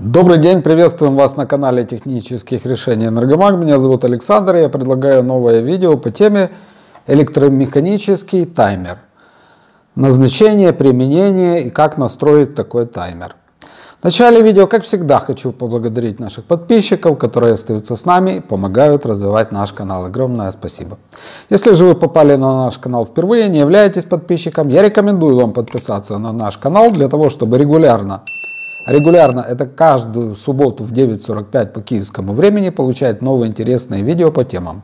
Добрый день, приветствуем вас на канале технических решений Энергомаг. Меня зовут Александр, и я предлагаю новое видео по теме электромеханический таймер. Назначение, применение и как настроить такой таймер. В начале видео, как всегда, хочу поблагодарить наших подписчиков, которые остаются с нами и помогают развивать наш канал. Огромное спасибо. Если же вы попали на наш канал впервые, не являетесь подписчиком, я рекомендую вам подписаться на наш канал для того, чтобы регулярно, это каждую субботу в 9:45 по киевскому времени, получать новые интересные видео по темам: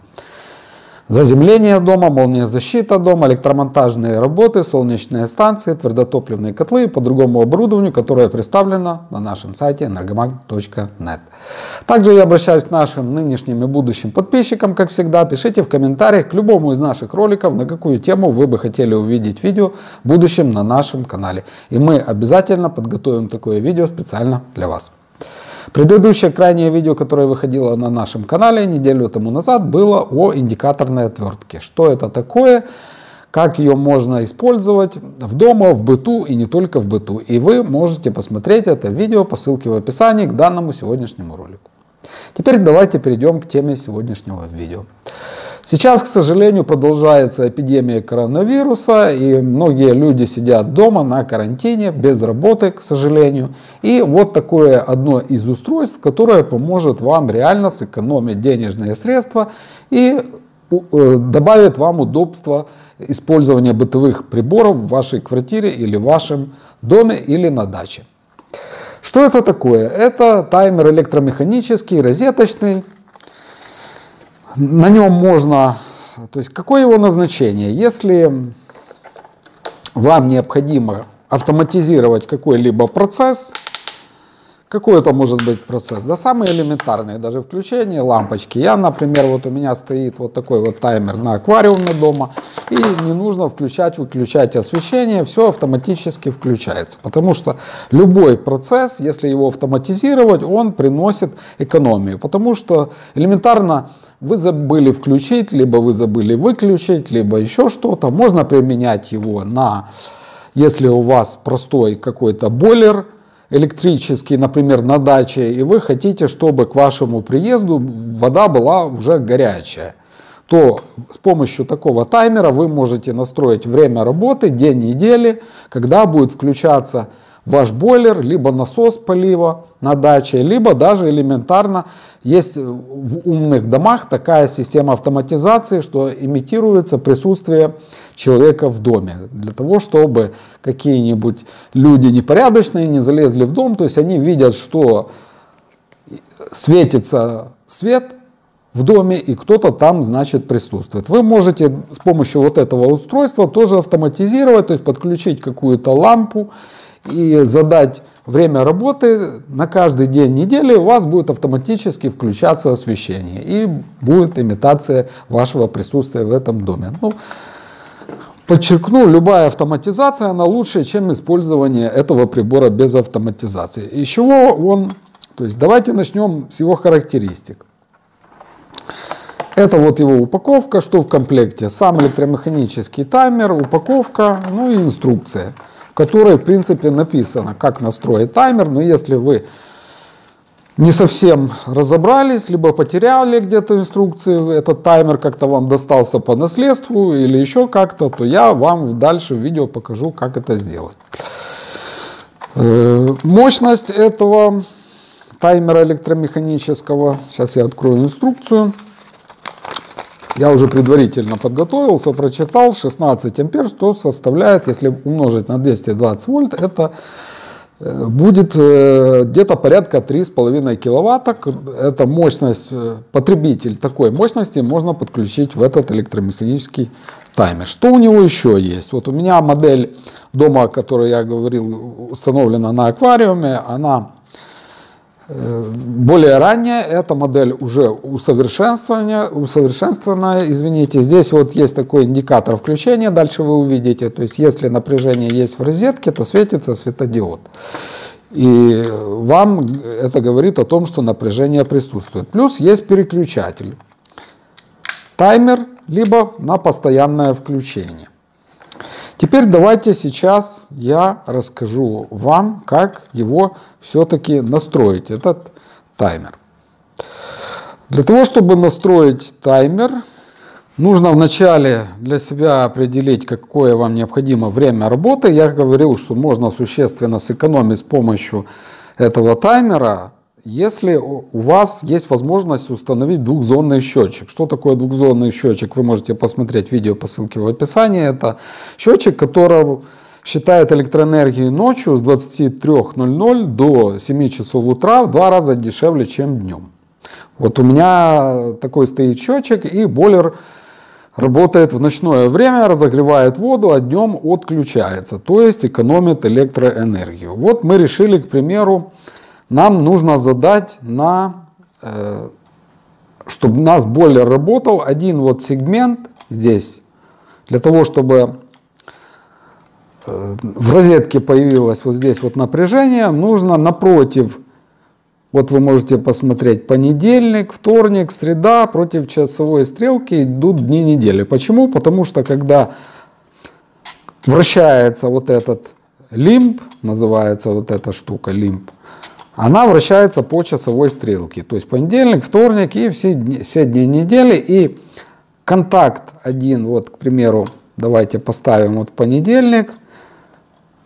заземление дома, молниезащита дома, электромонтажные работы, солнечные станции, твердотопливные котлы и по другому оборудованию, которое представлено на нашем сайте energomag.net. Также я обращаюсь к нашим нынешним и будущим подписчикам, как всегда. Пишите в комментариях к любому из наших роликов, на какую тему вы бы хотели увидеть видео в будущем на нашем канале. И мы обязательно подготовим такое видео специально для вас. Предыдущее крайнее видео, которое выходило на нашем канале неделю тому назад, было о индикаторной отвертке. Что это такое, как ее можно использовать в дома, в быту и не только в быту. И вы можете посмотреть это видео по ссылке в описании к данному сегодняшнему ролику. Теперь давайте перейдем к теме сегодняшнего видео. Сейчас, к сожалению, продолжается эпидемия коронавируса, и многие люди сидят дома на карантине, без работы, к сожалению. И вот такое одно из устройств, которое поможет вам реально сэкономить денежные средства и добавит вам удобства использования бытовых приборов в вашей квартире или в вашем доме или на даче. Что это такое? Это таймер электромеханический, розеточный. На нем можно, то есть какое его назначение? Если вам необходимо автоматизировать какой-либо процесс, какой это может быть процесс? Да самый элементарный, даже включение лампочки. Я, например, вот у меня стоит вот такой вот таймер на аквариуме дома, и не нужно включать, выключать освещение, все автоматически включается. Потому что любой процесс, если его автоматизировать, он приносит экономию. Потому что элементарно вы забыли включить, либо вы забыли выключить, либо еще что-то. Можно применять его если у вас простой какой-то бойлер электрический, например, на даче, и вы хотите, чтобы к вашему приезду вода была уже горячая, то с помощью такого таймера вы можете настроить время работы, день недели, когда будет включаться ваш бойлер, либо насос полива на даче, либо даже элементарно есть в умных домах такая система автоматизации, что имитируется присутствие человека в доме, для того, чтобы какие-нибудь люди непорядочные не залезли в дом, то есть они видят, что светится свет в доме и кто-то там, значит, присутствует. Вы можете с помощью вот этого устройства тоже автоматизировать, то есть подключить какую-то лампу и задать время работы на каждый день недели, у вас будет автоматически включаться освещение и будет имитация вашего присутствия в этом доме. Подчеркну, любая автоматизация, она лучше, чем использование этого прибора без автоматизации. Из чего он? То есть давайте начнем с его характеристик. Это вот его упаковка, что в комплекте. Сам электромеханический таймер, упаковка, и инструкция, в которой, в принципе, написано, как настроить таймер. Но если вы не совсем разобрались, либо потеряли где-то инструкции, этот таймер как-то вам достался по наследству или еще как-то, то я вам дальше в видео покажу, как это сделать. Мощность этого таймера электромеханического, сейчас я открою инструкцию. Я уже предварительно подготовился, прочитал, 16 ампер, что составляет, если умножить на 220 вольт, это будет где-то порядка 3,5 киловатта. Это мощность, потребитель такой мощности можно подключить в этот электромеханический таймер. Что у него еще есть? Вот у меня модель дома, о которой я говорил, установлена на аквариуме, она более ранняя, эта модель уже усовершенствованная, извините. Здесь вот есть такой индикатор включения, дальше вы увидите, то есть если напряжение есть в розетке, то светится светодиод. И вам это говорит о том, что напряжение присутствует. Плюс есть переключатель, таймер, либо на постоянное включение. Теперь давайте сейчас я расскажу вам, как его все-таки настроить, этот таймер. Для того, чтобы настроить таймер, нужно вначале для себя определить, какое вам необходимо время работы. Я говорил, что можно существенно сэкономить с помощью этого таймера, если у вас есть возможность установить двухзонный счетчик. Что такое двухзонный счетчик? Вы можете посмотреть видео по ссылке в описании. Это счетчик, который считает электроэнергию ночью с 23:00 до 7 часов утра в 2 раза дешевле, чем днем. Вот у меня такой стоит счетчик, и бойлер работает в ночное время, разогревает воду, а днем отключается, то есть экономит электроэнергию. Вот мы решили, к примеру, нам нужно задать, чтобы у нас бойлер работал, один вот сегмент здесь, для того, чтобы в розетке появилось вот здесь вот напряжение, нужно напротив. Вот вы можете посмотреть понедельник, вторник, среда, против часовой стрелки идут дни недели. Почему? Потому что когда вращается вот этот лимб, называется вот эта штука лимб, она вращается по часовой стрелке. То есть понедельник, вторник и все дни недели. И контакт один, вот, к примеру, давайте поставим вот понедельник,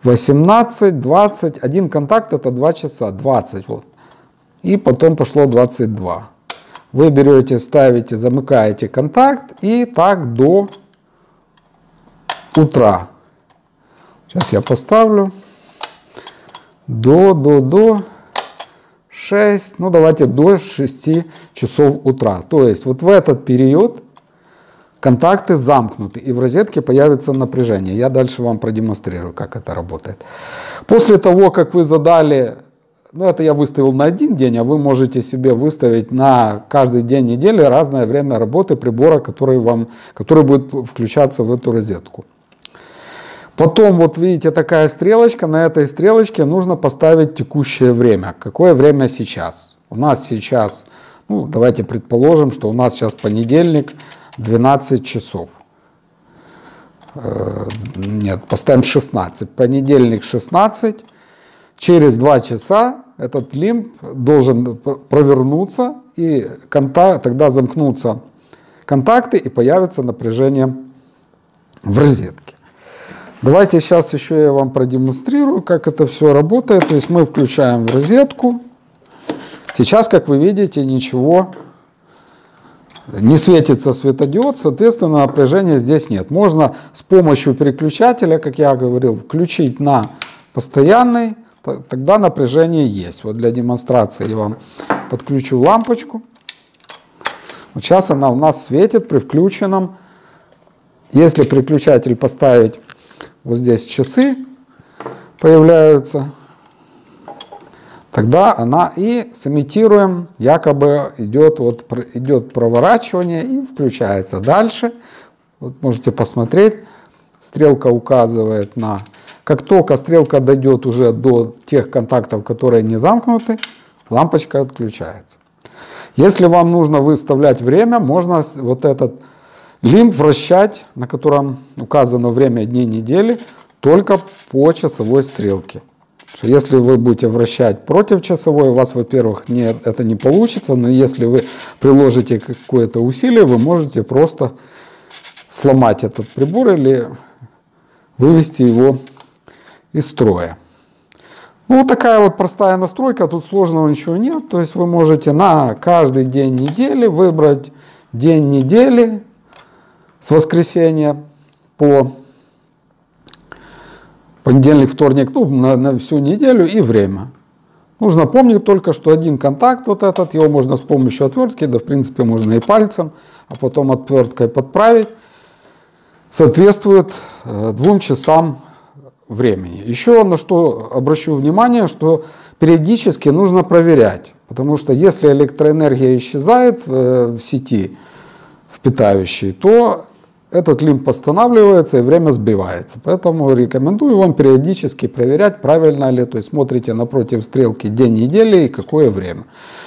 18, 20, один контакт это 2 часа, 20 вот. И потом пошло 22. Вы берете, ставите, замыкаете контакт и так до утра. Сейчас я поставлю. До 6, ну давайте до 6 часов утра. То есть вот в этот период контакты замкнуты и в розетке появится напряжение. Я дальше вам продемонстрирую, как это работает. После того, как вы задали... Ну, это я выставил на один день, а вы можете себе выставить на каждый день недели разное время работы прибора, который будет включаться в эту розетку. Потом, вот видите, такая стрелочка. На этой стрелочке нужно поставить текущее время. Какое время сейчас? У нас сейчас, ну, давайте предположим, что у нас сейчас понедельник, 12 часов. Нет, поставим 16. Понедельник 16. Через 2 часа этот лимб должен провернуться, и тогда замкнутся контакты и появится напряжение в розетке. Давайте сейчас еще я вам продемонстрирую, как это все работает. То есть мы включаем в розетку. Сейчас, как вы видите, ничего не светится светодиод, соответственно, напряжения здесь нет. Можно с помощью переключателя, как я говорил, включить на постоянный. Тогда напряжение есть. Вот для демонстрации я вам подключу лампочку. Вот сейчас она у нас светит при включенном. Если переключатель поставить, вот здесь часы появляются, тогда она и сымитируем, якобы идет проворачивание и включается. Дальше, вот можете посмотреть, стрелка указывает на... Как только стрелка дойдет уже до тех контактов, которые не замкнуты, лампочка отключается. Если вам нужно выставлять время, можно вот этот лимб вращать, на котором указано время дней недели, только по часовой стрелке. Если вы будете вращать против часовой, у вас, во-первых, это не получится, но если вы приложите какое-то усилие, вы можете просто сломать этот прибор или вывести его из строя. Ну, вот такая вот простая настройка, тут сложного ничего нет. То есть вы можете на каждый день недели выбрать день недели с воскресенья по понедельник, вторник, ну, на всю неделю и время. Нужно помнить только, что один контакт вот этот, его можно с помощью отвертки, да в принципе можно и пальцем, а потом отверткой подправить, соответствует 2 часам времени. Еще на что обращу внимание, что периодически нужно проверять, потому что если электроэнергия исчезает в сети, в питающей, то этот лимб останавливается и время сбивается. Поэтому рекомендую вам периодически проверять, правильно ли, то есть смотрите напротив стрелки день недели и какое время.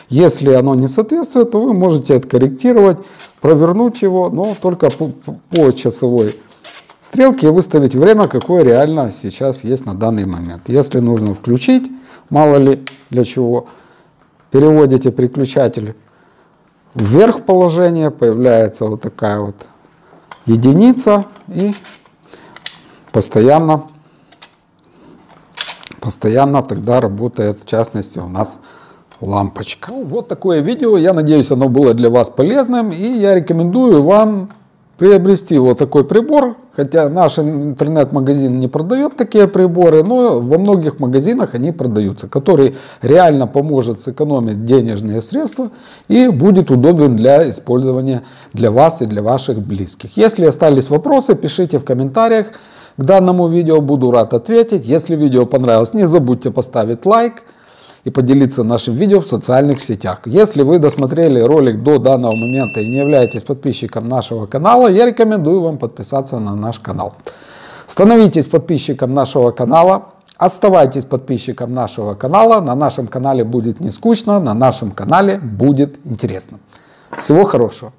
Если оно не соответствует, то вы можете откорректировать, провернуть его, но только по часовой стрелки и выставить время, какое реально сейчас есть на данный момент. Если нужно включить, мало ли для чего, переводите переключатель вверх положение, появляется вот такая вот единица и постоянно тогда работает, в частности, у нас лампочка. Ну, вот такое видео. Я надеюсь, оно было для вас полезным. И я рекомендую вам приобрести вот такой прибор. Хотя наш интернет-магазин не продает такие приборы, но во многих магазинах они продаются, который реально поможет сэкономить денежные средства и будет удобен для использования для вас и для ваших близких. Если остались вопросы, пишите в комментариях. К данному видео буду рад ответить. Если видео понравилось, не забудьте поставить лайк и поделиться нашим видео в социальных сетях. Если вы досмотрели ролик до данного момента и не являетесь подписчиком нашего канала, я рекомендую вам подписаться на наш канал. Становитесь подписчиком нашего канала, оставайтесь подписчиком нашего канала. На нашем канале будет не скучно, на нашем канале будет интересно. Всего хорошего!